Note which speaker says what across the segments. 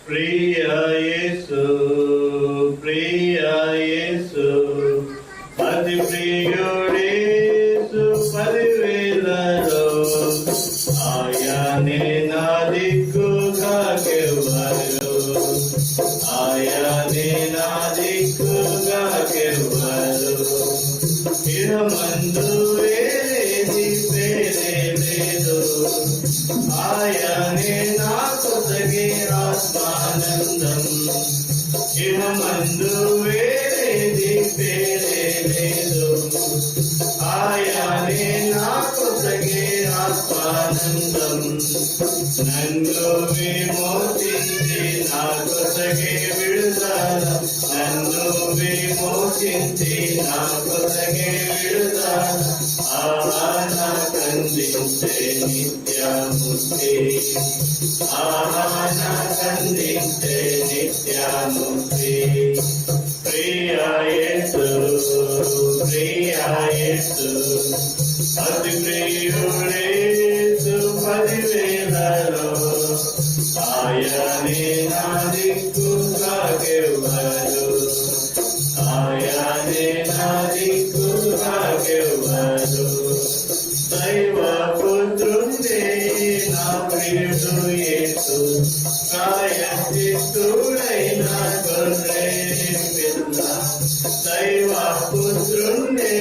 Speaker 1: ప్రియ యేసు ప్రియ యేసు అతి ప్రియుడేసు పదివేలలో ఆయనే నా దిక్కుగాకెవ్వరు ఆయనే నా దిక్కుగాకెవ్వరు ఇహమందు వేరేది వేరే లేదు ఆయనే నాకు తగే ఆత్మానందం ఇహమందు వేరేది వేరే లేదు ఆయనే నాకు తగే ఆత్మానందం నన్ను విమోచించి నాకు తగే విడుదల నన్ను విమోచించి నాకు తగే విడుదల ఆనందించే నిత్యముక్తి ఆనందించే నిత్యముక్తి ప్రియ యేసు ప్రియ యేసు అతి ప్రియుడేసు పదివేలలో ఆయనే నా దిక్కుగాకెవ్వరు ఆయనే నా దిక్కుగాకెవ్వరు దైవ పుత్రుడే నా ప్రియుడు యేసు ప్రాయశ్చిత్తుడైన గొర్రె పిల్ల దైవ పుత్రుడే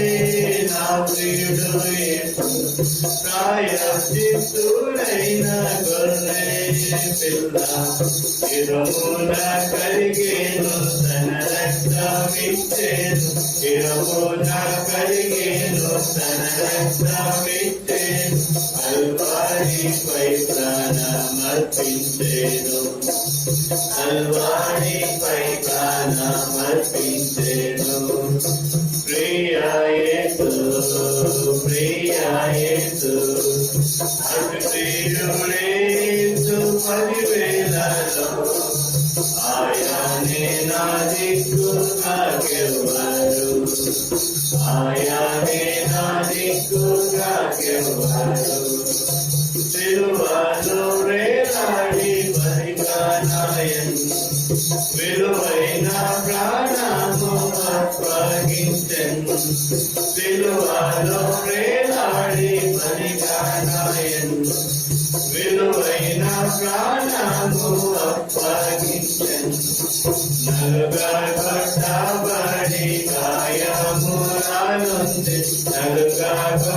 Speaker 1: నా ప్రియుడు యేసు ప్రాయశ్చిత్తుడైన గొర్రె పిల్ల ఇరమున కలిగేను తన రక్తమిచ్చేను ఇరమున కలిగేను తన రక్తమిచ్చేను కల్వారిపై ప్రాణమర్పించేను కల్వారిపై ప్రాణమర్పించేను ప్రియ యేసు ప్రియ యేసు అతి ప్రియుడేసు పదివేలలో ఆయనే నా దిక్కుగాకెవ్వరు ఆయనే నా దిక్కుగాకెవ్వరు సిలువలో వేలాడి బలిగానాయను విలువైన ప్రాణము అప్పగించెను సిలువలో వేలాడి బలిగానాయను విలువైన ప్రాణము అప్పగించెను నలుగగొట్టబడి గాయములానుంది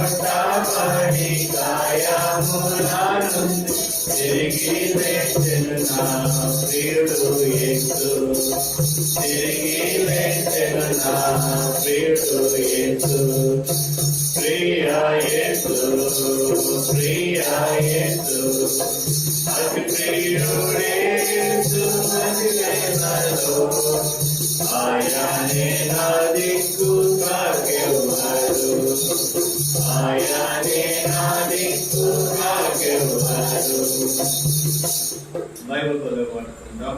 Speaker 1: నలుగగొట్టబడి గాయములానుంది తిరిగి లేచెను నా ప్రియుడు యేసు తిరిగి లేచెను నా ప్రియుడు యేసు ప్రియ యేసు ప్రియ యేసు అతి ప్రియుడేసు పదివేలలో ఆయనే నా దిక్కుగాకెవ్వరు ఆయనే నా దిక్కుగాకెవ్వరు బైబిల్ పదవి పడుకుందాం.